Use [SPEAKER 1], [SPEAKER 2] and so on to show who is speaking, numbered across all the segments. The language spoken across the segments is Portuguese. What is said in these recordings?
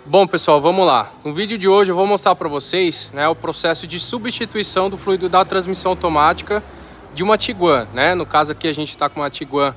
[SPEAKER 1] Bom, pessoal, vamos lá. No vídeo de hoje eu vou mostrar para vocês, né, o processo de substituição do fluido da transmissão automática de uma Tiguan, né? No caso aqui a gente está com uma Tiguan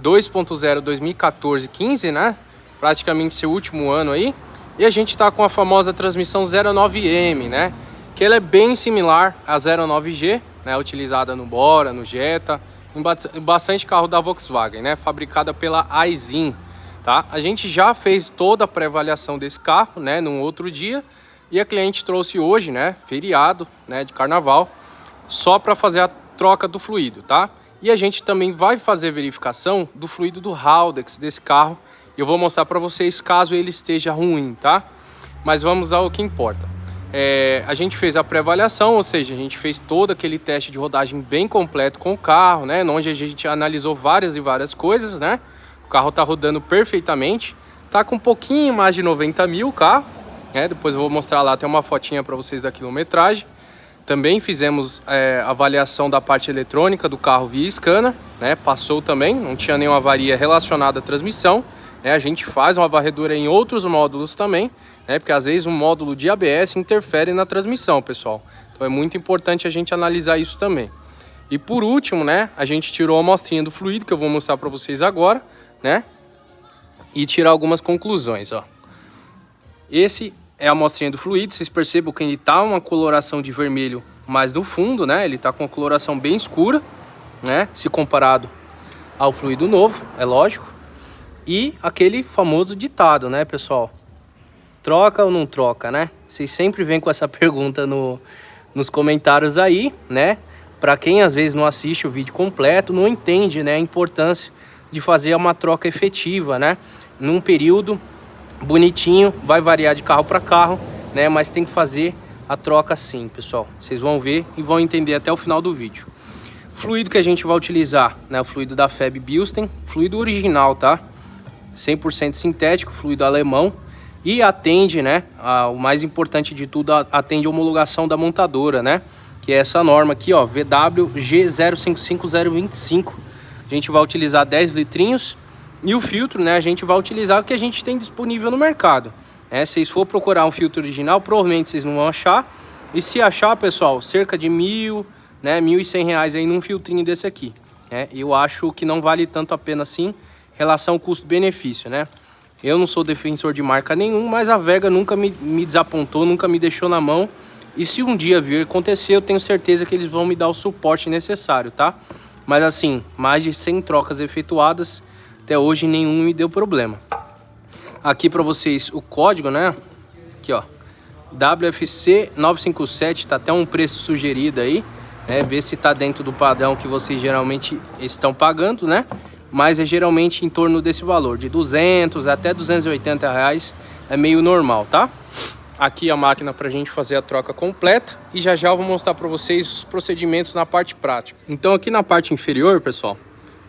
[SPEAKER 1] 2.0 2014-15, né? Praticamente seu último ano aí. E a gente está com a famosa transmissão 09M, né? Que ela é bem similar à 09G, né? Utilizada no Bora, no Jetta, em bastante carro da Volkswagen, né? Fabricada pela Aisin. Tá? A gente já fez toda a pré-avaliação desse carro, né, num outro dia, e a cliente trouxe hoje, né, feriado, né, de carnaval, só para fazer a troca do fluido, tá? E a gente também vai fazer verificação do fluido do Haldex desse carro. Eu vou mostrar para vocês caso ele esteja ruim, tá? Mas vamos ao que importa. A gente fez a pré-avaliação, ou seja, a gente fez todo aquele teste de rodagem bem completo com o carro, né, onde a gente analisou várias coisas, né? O carro tá rodando perfeitamente, tá com um pouquinho mais de 90 mil o carro, né? Depois eu vou mostrar lá, tem uma fotinha para vocês da quilometragem. Também fizemos a avaliação da parte eletrônica do carro via scanner, né? Passou também, não tinha nenhuma avaria relacionada à transmissão, né? A gente faz uma varredura em outros módulos também, né? Porque às vezes um módulo de ABS interfere na transmissão, pessoal. Então é muito importante a gente analisar isso também. E por último, né? A gente tirou a amostrinha do fluido, que eu vou mostrar para vocês agora, né? E tirar algumas conclusões, ó. Esse é a amostrinha do fluido. Vocês percebem que ele tá uma coloração de vermelho mais no fundo, né? Ele tá com uma coloração bem escura, né? Se comparado ao fluido novo, é lógico. E aquele famoso ditado, né, pessoal? Troca ou não troca, né? Vocês sempre vêm com essa pergunta nos comentários aí, né? Para quem às vezes não assiste o vídeo completo, não entende, né, a importância de fazer uma troca efetiva, né? Num período bonitinho, vai variar de carro para carro, né? Mas tem que fazer a troca sim, pessoal. Vocês vão ver e vão entender até o final do vídeo. Fluido que a gente vai utilizar, né? O fluido da FEB Bilstein, fluido original, tá? 100% sintético, fluido alemão. E atende, né? O mais importante de tudo, atende a homologação da montadora, né? Que é essa norma aqui, ó, VW G055025. A gente vai utilizar 10 litrinhos e o filtro, né, a gente vai utilizar o que a gente tem disponível no mercado. Se vocês for procurar um filtro original, provavelmente vocês não vão achar. E se achar, pessoal, cerca de R$1.000, né, R$1.100 aí num filtrinho desse aqui. Eu acho que não vale tanto a pena assim, relação custo-benefício, né? Eu não sou defensor de marca nenhum, mas a Vega nunca me desapontou, nunca me deixou na mão. E se um dia vir acontecer, eu tenho certeza que eles vão me dar o suporte necessário, tá? Mas assim, mais de 100 trocas efetuadas, até hoje nenhum me deu problema. Aqui para vocês o código, né? Aqui, ó, WFC 957, tá até um preço sugerido aí, né? Ver se tá dentro do padrão que vocês geralmente estão pagando, né? Mas é geralmente em torno desse valor, de 200 até R$280, é meio normal, tá? Aqui a máquina para a gente fazer a troca completa e já eu vou mostrar para vocês os procedimentos na parte prática. Então aqui na parte inferior, pessoal,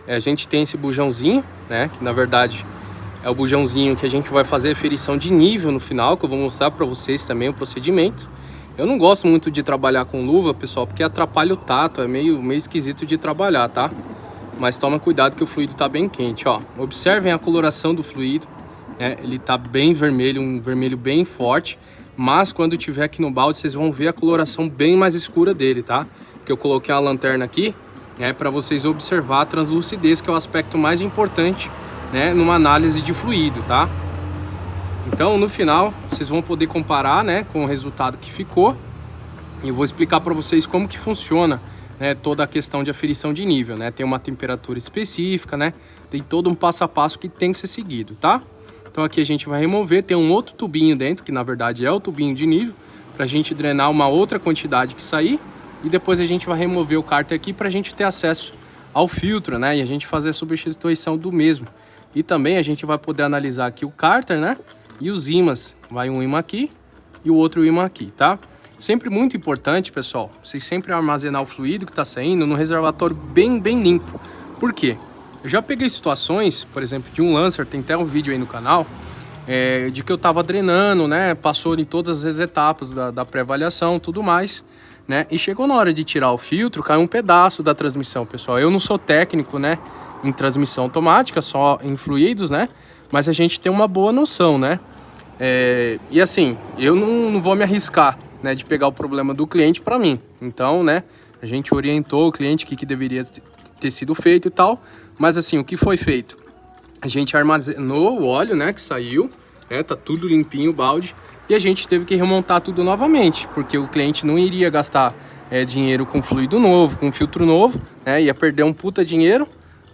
[SPEAKER 1] a gente tem esse bujãozinho, né, que na verdade é o bujãozinho que a gente vai fazer a aferição de nível no final, que eu vou mostrar para vocês também o procedimento. Eu não gosto muito de trabalhar com luva, pessoal, porque atrapalha o tato, é meio esquisito de trabalhar, tá? Mas toma cuidado que o fluido tá bem quente, ó. Observem a coloração do fluido. Ele tá bem vermelho, um vermelho bem forte, mas quando tiver aqui no balde vocês vão ver a coloração bem mais escura dele, tá? Porque eu coloquei a lanterna aqui, para vocês observar a translucidez, que é o aspecto mais importante, né, numa análise de fluido, tá? Então no final vocês vão poder comparar, né, com o resultado que ficou, e eu vou explicar para vocês como que funciona, né, toda a questão de aferição de nível, né? Tem uma temperatura específica, né? Tem todo um passo a passo que tem que ser seguido, tá? Então aqui a gente vai remover, tem um outro tubinho dentro, que na verdade é o tubinho de nível, para a gente drenar uma outra quantidade que sair. E depois a gente vai remover o cárter aqui para a gente ter acesso ao filtro, né? E a gente fazer a substituição do mesmo. E também a gente vai poder analisar aqui o cárter, né? E os ímãs, vai um ímã aqui e o outro ímã aqui, tá? Sempre muito importante, pessoal, vocês sempre armazenar o fluido que está saindo no reservatório bem limpo. Por quê? Eu já peguei situações, por exemplo, de um Lancer, tem até um vídeo aí no canal, de que eu tava drenando, né? Passou em todas as etapas da pré-avaliação, tudo mais, né? E chegou na hora de tirar o filtro, caiu um pedaço da transmissão, pessoal. Eu não sou técnico, né, em transmissão automática, só em fluidos, né? Mas a gente tem uma boa noção, né? E assim, eu não vou me arriscar, né, de pegar o problema do cliente para mim. Então, né, a gente orientou o cliente o que deveria ter sido feito e tal. Mas assim, o que foi feito? A gente armazenou o óleo, né, que saiu, tá tudo limpinho o balde. E a gente teve que remontar tudo novamente, porque o cliente não iria gastar dinheiro com fluido novo, com filtro novo, né, ia perder um puta dinheiro,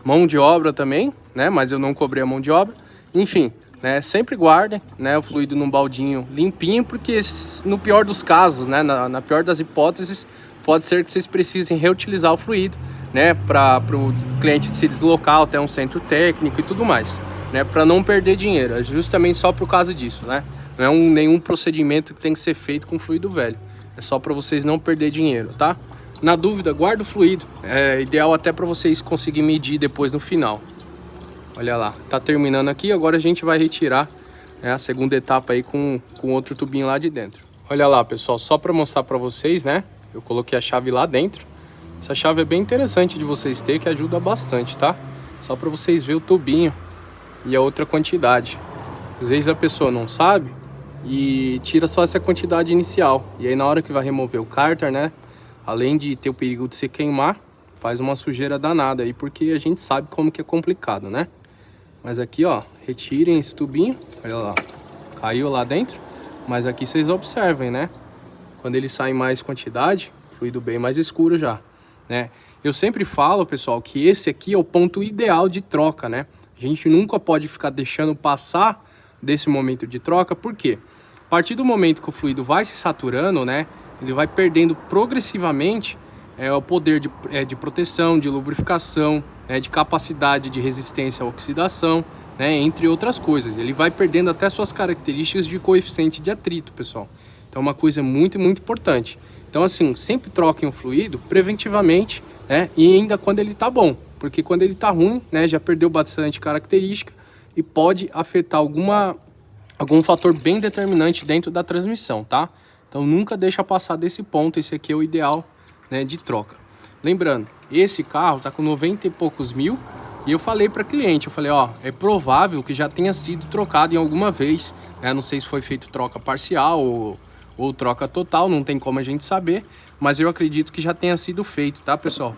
[SPEAKER 1] mão de obra também, né, mas eu não cobrei a mão de obra. Enfim, né, sempre guardem, né, o fluido num baldinho limpinho, porque no pior dos casos, né, na pior das hipóteses, pode ser que vocês precisem reutilizar o fluido, né, para o cliente se deslocar até um centro técnico e tudo mais, né, para não perder dinheiro. É justamente só por causa disso, né? Não é nenhum procedimento que tem que ser feito com fluido velho. É só para vocês não perder dinheiro, tá? Na dúvida, guarda o fluido. É ideal até para vocês conseguirem medir depois no final. Olha lá, tá terminando aqui. Agora a gente vai retirar, né, a segunda etapa aí com outro tubinho lá de dentro. Olha lá, pessoal, só para mostrar para vocês, né? Eu coloquei a chave lá dentro. Essa chave é bem interessante de vocês ter, que ajuda bastante, tá? Só para vocês verem o tubinho e a outra quantidade. Às vezes a pessoa não sabe e tira só essa quantidade inicial. E aí na hora que vai remover o cárter, né, além de ter o perigo de se queimar, faz uma sujeira danada aí, porque a gente sabe como que é complicado, né? Mas aqui, ó, retirem esse tubinho. Olha lá, caiu lá dentro. Mas aqui vocês observem, né? Quando ele sai em mais quantidade, fluido bem mais escuro já, né? Eu sempre falo, pessoal, que esse aqui é o ponto ideal de troca, né? A gente nunca pode ficar deixando passar desse momento de troca, por quê? A partir do momento que o fluido vai se saturando, né, ele vai perdendo progressivamente o poder de proteção, de lubrificação, né, de capacidade de resistência à oxidação, né, entre outras coisas. Ele vai perdendo até suas características de coeficiente de atrito, pessoal. Então é uma coisa muito, muito importante. Então assim, sempre troquem o fluido preventivamente, né, e ainda quando ele tá bom, porque quando ele tá ruim, né, já perdeu bastante característica e pode afetar algum fator bem determinante dentro da transmissão, tá? Então nunca deixa passar desse ponto. Esse aqui é o ideal, né, de troca. Lembrando, esse carro tá com 90 e poucos mil e eu falei para cliente, eu falei, ó, é provável que já tenha sido trocado em alguma vez, né? Não sei se foi feito troca parcial ou troca total, não tem como a gente saber, mas eu acredito que já tenha sido feito, tá, pessoal?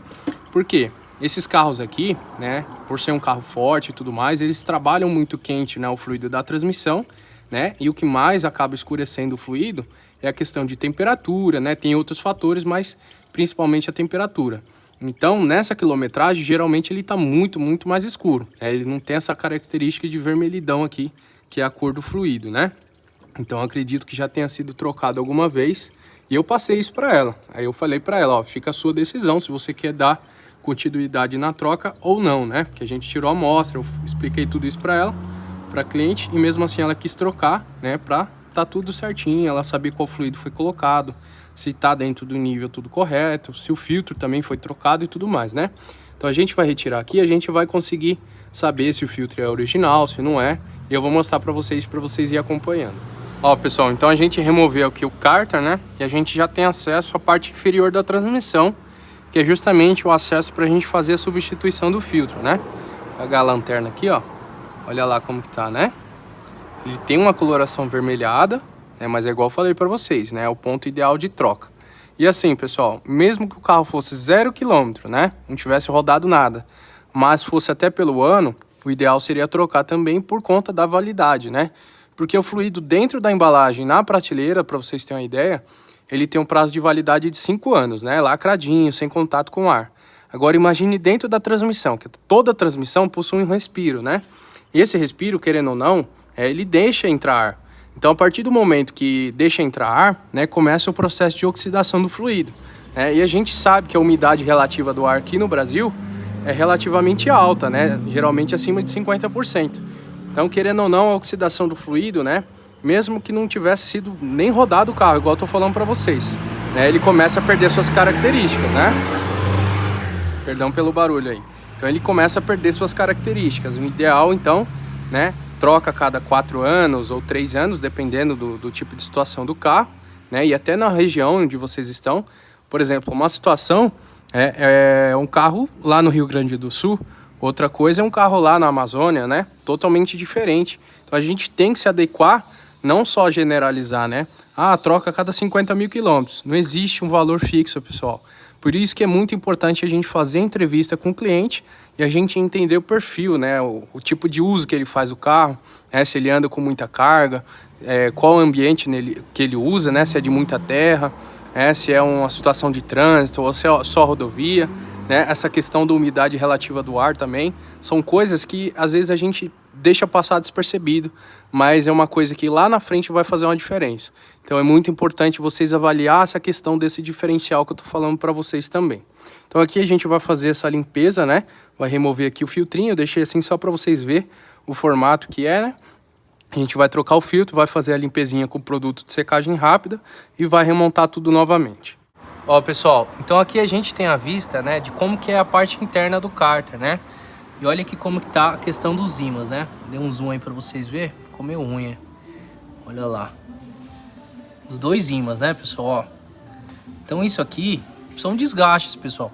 [SPEAKER 1] Por quê? Esses carros aqui, né, por ser um carro forte e tudo mais, eles trabalham muito quente, né, o fluido da transmissão, né, e o que mais acaba escurecendo o fluido é a questão de temperatura, né, tem outros fatores, mas principalmente a temperatura. Então, nessa quilometragem, geralmente ele está muito, muito mais escuro, né, ele não tem essa característica de vermelhidão aqui, que é a cor do fluido, né. Então, acredito que já tenha sido trocado alguma vez e eu passei isso para ela. Aí eu falei para ela, ó, fica a sua decisão se você quer dar continuidade na troca ou não, né? Que a gente tirou a amostra, eu expliquei tudo isso para ela, para cliente, e mesmo assim ela quis trocar, né? Para tá tudo certinho, ela saber qual fluido foi colocado, se tá dentro do nível tudo correto, se o filtro também foi trocado e tudo mais, né? Então a gente vai retirar aqui, a gente vai conseguir saber se o filtro é original, se não é, e eu vou mostrar para vocês ir acompanhando. Ó, pessoal, então a gente removeu aqui o cárter, né? E a gente já tem acesso à parte inferior da transmissão, que é justamente o acesso para a gente fazer a substituição do filtro, né? Vou pegar a lanterna aqui, ó. Olha lá como que tá, né? Ele tem uma coloração avermelhada, né? Mas é igual eu falei para vocês, né? É o ponto ideal de troca. E assim, pessoal, mesmo que o carro fosse 0 km, né? Não tivesse rodado nada, mas fosse até pelo ano, o ideal seria trocar também por conta da validade, né? Porque o fluido dentro da embalagem, na prateleira, para vocês terem uma ideia, ele tem um prazo de validade de 5 anos, né? Lacradinho, sem contato com o ar. Agora imagine dentro da transmissão, que toda transmissão possui um respiro, né? E esse respiro, querendo ou não, ele deixa entrar ar. Então, a partir do momento que deixa entrar ar, né, começa o processo de oxidação do fluido. E a gente sabe que a umidade relativa do ar aqui no Brasil é relativamente alta, né? Geralmente acima de 50%. Então, querendo ou não, a oxidação do fluido, né? Mesmo que não tivesse sido nem rodado o carro, igual eu tô falando para vocês, né? Ele começa a perder suas características, né? Perdão pelo barulho aí. Então ele começa a perder suas características. O ideal, então, né? Troca a cada 4 anos ou 3 anos, dependendo do tipo de situação do carro, né? E até na região onde vocês estão. Por exemplo, uma situação é um carro lá no Rio Grande do Sul. Outra coisa é um carro lá na Amazônia, né? Totalmente diferente. Então a gente tem que se adequar, não só generalizar, né? Ah, troca a cada 50 mil quilômetros. Não existe um valor fixo, pessoal. Por isso que é muito importante a gente fazer entrevista com o cliente e a gente entender o perfil, né? O tipo de uso que ele faz do carro, né? Se ele anda com muita carga, qual o ambiente que ele usa, né? Se é de muita terra, se é uma situação de trânsito ou se é só rodovia, né? Essa questão da umidade relativa do ar também. São coisas que às vezes a gente deixa passar despercebido, mas é uma coisa que lá na frente vai fazer uma diferença. Então é muito importante vocês avaliar essa questão desse diferencial que eu tô falando para vocês também. Então aqui a gente vai fazer essa limpeza, né? Vai remover aqui o filtrinho, eu deixei assim só para vocês verem o formato que é, né? A gente vai trocar o filtro, vai fazer a limpezinha com o produto de secagem rápida e vai remontar tudo novamente. Ó, pessoal, então aqui a gente tem a vista, né, de como que é a parte interna do cárter, né? E olha aqui como que tá a questão dos ímãs, né? Dei um zoom aí pra vocês verem. Ficou meio ruim, hein? Olha lá. Os dois ímãs, né, pessoal? Ó. Então isso aqui são desgastes, pessoal.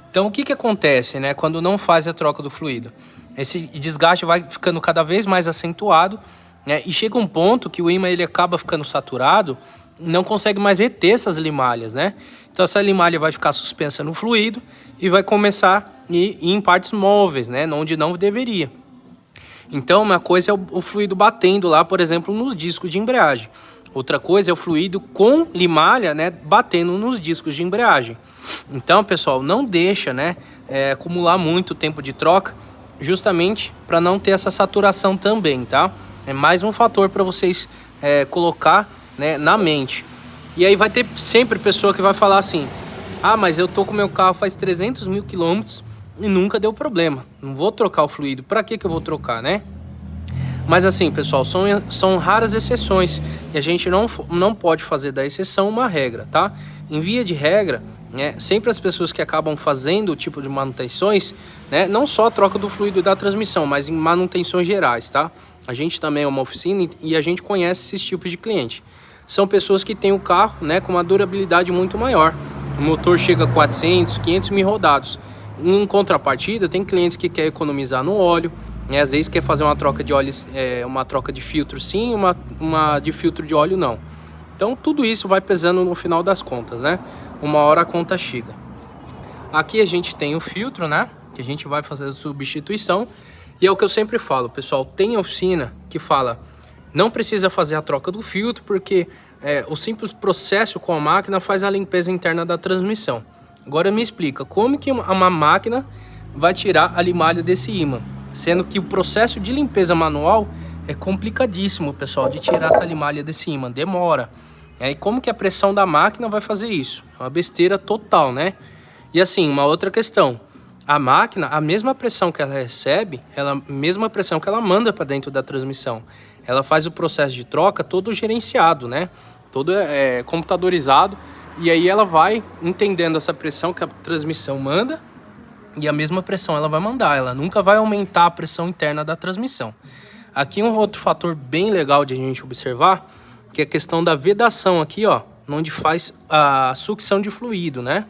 [SPEAKER 1] Então o que que acontece, né? Quando não faz a troca do fluido? Esse desgaste vai ficando cada vez mais acentuado, né? E chega um ponto que o ímã ele acaba ficando saturado, não consegue mais reter essas limalhas, né? Então essa limalha vai ficar suspensa no fluido e vai começar a ir em partes móveis, né? Onde não deveria. Então uma coisa é o fluido batendo lá, por exemplo, nos discos de embreagem. Outra coisa é o fluido com limalha, né? Batendo nos discos de embreagem. Então, pessoal, não deixa, né? Acumular muito tempo de troca, justamente para não ter essa saturação também, tá? É mais um fator para vocês colocar, né, na mente. E aí vai ter sempre pessoa que vai falar assim: ah, mas eu tô com meu carro faz 300 mil quilômetros e nunca deu problema, não vou trocar o fluido, para que eu vou trocar, né? Mas assim, pessoal, são raras exceções e a gente não pode fazer da exceção uma regra, tá? Em via de regra, né, sempre as pessoas que acabam fazendo o tipo de manutenções, né, não só a troca do fluido da transmissão, mas em manutenções gerais, tá? A gente também é uma oficina e a gente conhece esses tipos de cliente. São pessoas que têm o carro, né, com uma durabilidade muito maior. O motor chega a 400, 500 mil rodados. Em contrapartida, tem clientes que querem economizar no óleo, né, às vezes quer fazer uma troca de óleo, uma troca de filtro sim, uma de filtro de óleo não. Então tudo isso vai pesando no final das contas, né? Uma hora a conta chega. Aqui a gente tem o filtro, né, que a gente vai fazer a substituição. E é o que eu sempre falo, pessoal, tem oficina que fala: não precisa fazer a troca do filtro porque o simples processo com a máquina faz a limpeza interna da transmissão. Agora me explica, como que uma máquina vai tirar a limalha desse ímã? Sendo que o processo de limpeza manual é complicadíssimo, pessoal, de tirar essa limalha desse ímã, demora. E como que a pressão da máquina vai fazer isso? É uma besteira total, né? E assim, uma outra questão. A máquina, a mesma pressão que ela recebe, a mesma pressão que ela manda para dentro da transmissão. Ela faz o processo de troca todo gerenciado, né? Todo computadorizado. E aí ela vai entendendo essa pressão que a transmissão manda e a mesma pressão ela vai mandar. Ela nunca vai aumentar a pressão interna da transmissão. Aqui um outro fator bem legal de a gente observar, que é a questão da vedação aqui, ó, onde faz a sucção de fluido, né?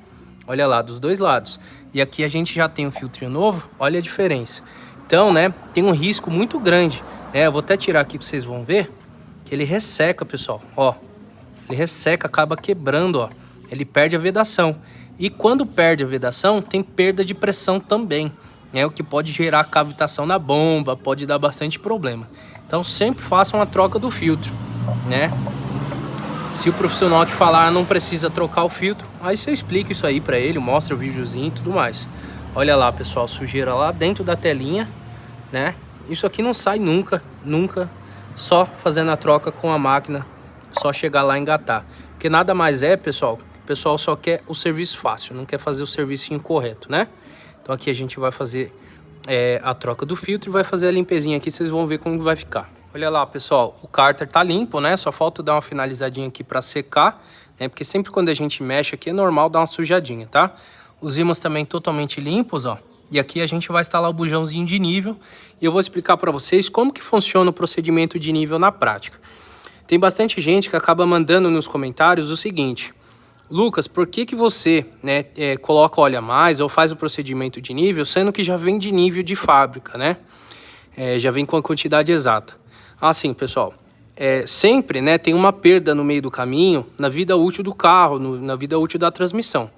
[SPEAKER 1] Olha lá, dos dois lados. E aqui a gente já tem um filtrinho novo, olha a diferença. Então, né, tem um risco muito grande. Eu vou até tirar aqui para vocês vão ver que ele resseca, pessoal. Ó, ele resseca, acaba quebrando, ó. Ele perde a vedação. E quando perde a vedação, tem perda de pressão também, né? O que pode gerar cavitação na bomba, pode dar bastante problema. Então sempre façam a troca do filtro, né? Se o profissional te falar não precisa trocar o filtro, aí você explica isso aí para ele, mostra o videozinho e tudo mais. Olha lá, pessoal, sujeira lá dentro da telinha, né? Isso aqui não sai nunca, só fazendo a troca com a máquina, só chegar lá e engatar. Porque nada mais é, pessoal, o pessoal só quer o serviço fácil, não quer fazer o serviço incorreto, né? Então aqui a gente vai fazer a troca do filtro e vai fazer a limpezinha aqui, vocês vão ver como vai ficar. Olha lá, pessoal, o cárter tá limpo, né? Só falta dar uma finalizadinha aqui para secar, né? Porque sempre quando a gente mexe aqui é normal dar uma sujadinha, tá? Os ímãs também totalmente limpos, ó. E aqui a gente vai instalar o bujãozinho de nível e eu vou explicar para vocês como que funciona o procedimento de nível na prática. Tem bastante gente que acaba mandando nos comentários o seguinte: Lucas, por que você, né, coloca óleo a mais ou faz o procedimento de nível, sendo que já vem de nível de fábrica, né? Já vem com a quantidade exata. Assim, pessoal, sempre, né, tem uma perda no meio do caminho, na vida útil do carro, na vida útil da transmissão.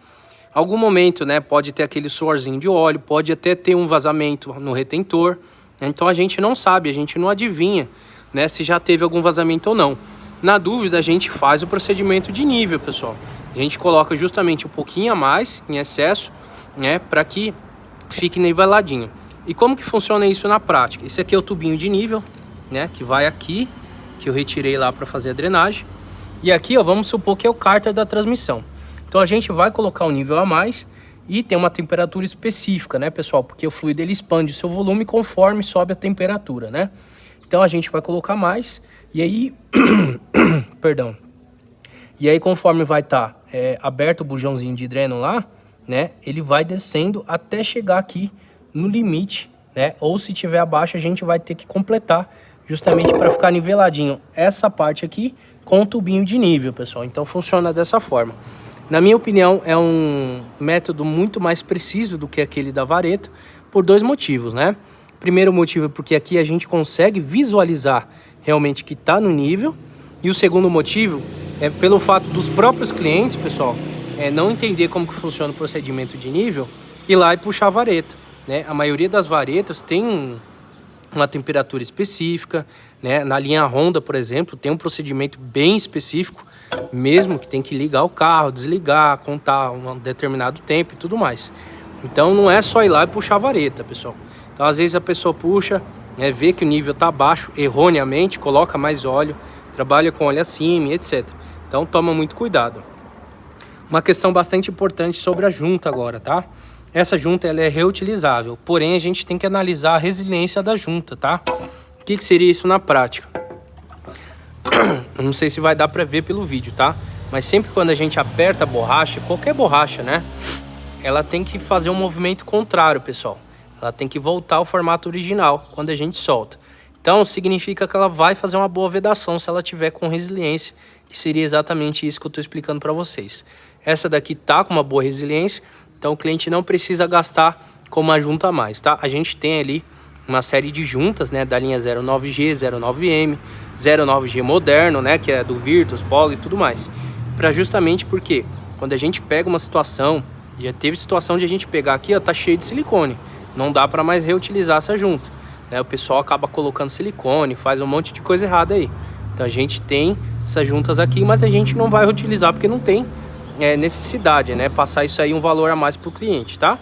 [SPEAKER 1] Algum momento, né, pode ter aquele suorzinho de óleo, pode até ter um vazamento no retentor. Então a gente não sabe, a gente não adivinha, né, se já teve algum vazamento ou não. Na dúvida, a gente faz o procedimento de nível, pessoal. A gente coloca justamente um pouquinho a mais em excesso, né, para que fique niveladinho. E como que funciona isso na prática? Esse aqui é o tubinho de nível, né, que vai aqui, que eu retirei lá para fazer a drenagem. E aqui, ó, vamos supor que é o cárter da transmissão. Então a gente vai colocar um nível a mais e tem uma temperatura específica, né, pessoal? Porque o fluido ele expande o seu volume conforme sobe a temperatura, né? Então a gente vai colocar mais e aí, perdão. E aí conforme vai estar aberto o bujãozinho de dreno lá, né, ele vai descendo até chegar aqui no limite, né? Ou se tiver abaixo a gente vai ter que completar justamente para ficar niveladinho essa parte aqui com o tubinho de nível, pessoal. Então funciona dessa forma. Na minha opinião, é um método muito mais preciso do que aquele da vareta, por dois motivos, né? Primeiro motivo é porque aqui a gente consegue visualizar realmente que está no nível. E o segundo motivo é pelo fato dos próprios clientes, pessoal, não entender como que funciona o procedimento de nível, ir lá e puxar a vareta, né? A maioria das varetas tem uma temperatura específica, né? Na linha Honda, por exemplo, tem um procedimento bem específico, mesmo que tem que ligar o carro, desligar, contar um determinado tempo e tudo mais. Então não é só ir lá e puxar a vareta, pessoal. Então às vezes a pessoa puxa, né, vê que o nível está baixo erroneamente, coloca mais óleo, trabalha com óleo acima e etc. Então toma muito cuidado. Uma questão bastante importante sobre a junta agora, tá? Essa junta ela é reutilizável, porém a gente tem que analisar a resiliência da junta, tá? O que seria isso na prática? Eu não sei se vai dar para ver pelo vídeo, tá? Mas sempre quando a gente aperta a borracha, qualquer borracha, né? Ela tem que fazer um movimento contrário, pessoal. Ela tem que voltar ao formato original quando a gente solta. Então significa que ela vai fazer uma boa vedação se ela tiver com resiliência, que seria exatamente isso que eu estou explicando para vocês. Essa daqui tá com uma boa resiliência, então o cliente não precisa gastar com uma junta a mais, tá? A gente tem ali uma série de juntas, né, da linha 09G, 09M, 09G moderno, né, que é do Virtus, Polo e tudo mais. Para justamente porque quando a gente pega uma situação, já teve situação de a gente pegar aqui, ó, tá cheio de silicone, não dá para mais reutilizar essa junta, né? O pessoal acaba colocando silicone, faz um monte de coisa errada aí. Então a gente tem essas juntas aqui, mas a gente não vai reutilizar porque não tem necessidade, né? Passar isso aí um valor a mais para o cliente, tá?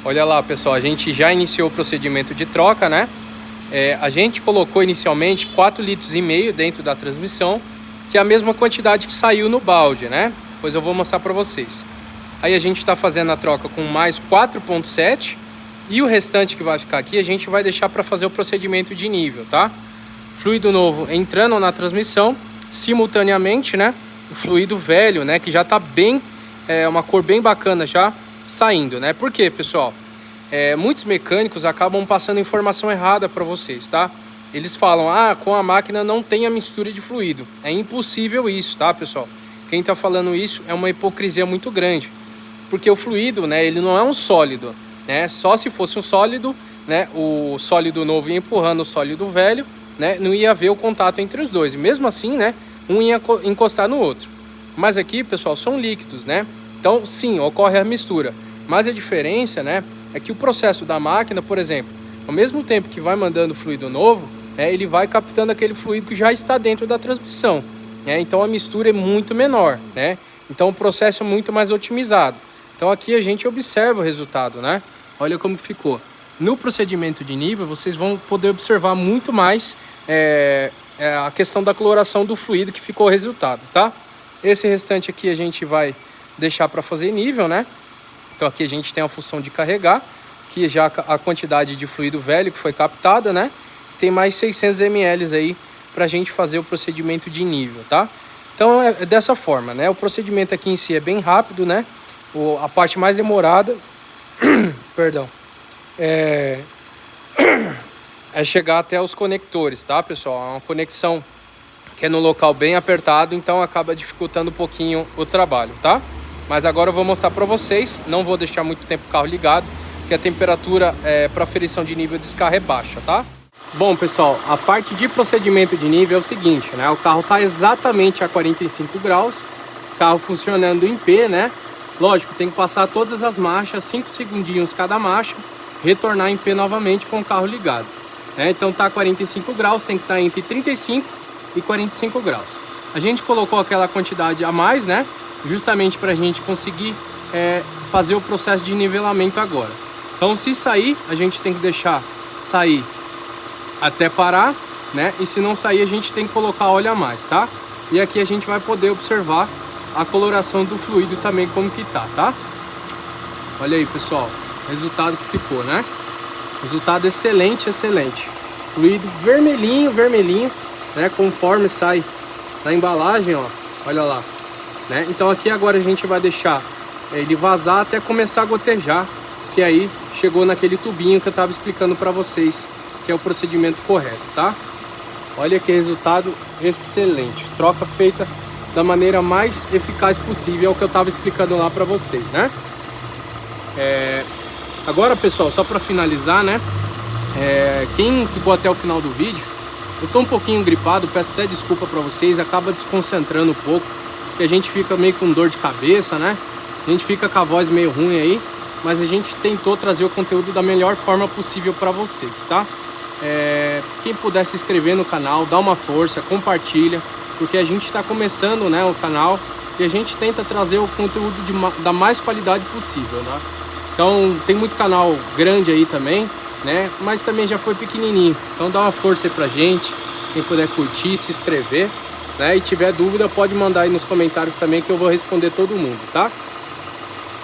[SPEAKER 1] Olha lá, pessoal, a gente já iniciou o procedimento de troca, né? A gente colocou inicialmente 4,5 litros dentro da transmissão, que é a mesma quantidade que saiu no balde, né? Depois eu vou mostrar para vocês. Aí a gente está fazendo a troca com mais 4,7 e o restante que vai ficar aqui a gente vai deixar para fazer o procedimento de nível, tá? Fluido novo entrando na transmissão, simultaneamente, né? O fluido velho, né, que já tá bem, uma cor bem bacana já saindo, né? Por quê, pessoal? Muitos mecânicos acabam passando informação errada para vocês, tá? Eles falam, com a máquina não tem a mistura de fluido. É impossível isso, tá, pessoal? Quem tá falando isso é uma hipocrisia muito grande, porque o fluido, né, ele não é um sólido, né? Só se fosse um sólido, né, o sólido novo ia empurrando o sólido velho, né, não ia haver o contato entre os dois. E mesmo assim, né, um ia encostar no outro. Mas aqui, pessoal, são líquidos, né? Então, sim, ocorre a mistura. Mas a diferença, né, é que o processo da máquina, por exemplo, ao mesmo tempo que vai mandando fluido novo, ele vai captando aquele fluido que já está dentro da transmissão, né? Então a mistura é muito menor, né? Então o processo é muito mais otimizado. Então aqui a gente observa o resultado, né? Olha como ficou. No procedimento de nível, vocês vão poder observar muito mais a questão da coloração do fluido que ficou o resultado, tá? Esse restante aqui a gente vai deixar para fazer nível, né? Então aqui a gente tem a função de carregar, que já a quantidade de fluido velho que foi captada, né? Tem mais 600 ml aí para a gente fazer o procedimento de nível, tá? Então é dessa forma, né? O procedimento aqui em si é bem rápido, né? A parte mais demorada, perdão, é chegar até os conectores, tá, pessoal? É uma conexão que é no local bem apertado, então acaba dificultando um pouquinho o trabalho, tá? Mas agora eu vou mostrar para vocês, não vou deixar muito tempo o carro ligado, porque a temperatura para aferição de nível desse carro é baixa, tá? Bom, pessoal, a parte de procedimento de nível é o seguinte, né? O carro está exatamente a 45 graus, carro funcionando em P, né? Lógico, tem que passar todas as marchas, 5 segundinhos cada marcha, retornar em P novamente com o carro ligado, né? Então tá a 45 graus, tem que estar entre 35 e 45 graus. A gente colocou aquela quantidade a mais, né? Justamente para a gente conseguir fazer o processo de nivelamento agora. Então, se sair, a gente tem que deixar sair até parar, né? E se não sair, a gente tem que colocar óleo a mais, tá? E aqui a gente vai poder observar a coloração do fluido também, como que tá? Olha aí, pessoal, o resultado que ficou, né? Resultado excelente, excelente. Fluido vermelhinho, vermelhinho, né? Conforme sai da embalagem, ó, olha lá, né? Então aqui agora a gente vai deixar ele vazar até começar a gotejar, que aí chegou naquele tubinho que eu tava explicando para vocês, que é o procedimento correto, tá? Olha que resultado excelente, troca feita da maneira mais eficaz possível, é o que eu tava explicando lá para vocês, né? Agora, pessoal, só para finalizar, né? Quem ficou até o final do vídeo, eu tô um pouquinho gripado, peço até desculpa para vocês, acaba desconcentrando um pouco, que a gente fica meio com dor de cabeça, né? A gente fica com a voz meio ruim aí, mas a gente tentou trazer o conteúdo da melhor forma possível para vocês, tá? Quem puder se inscrever no canal, dá uma força, compartilha, porque a gente está começando, né, o canal, e a gente tenta trazer o conteúdo da mais qualidade possível, né? Então tem muito canal grande aí também, né, mas também já foi pequenininho, então dá uma força aí pra gente, quem puder curtir, se inscrever, né, e tiver dúvida pode mandar aí nos comentários também, que eu vou responder todo mundo, tá?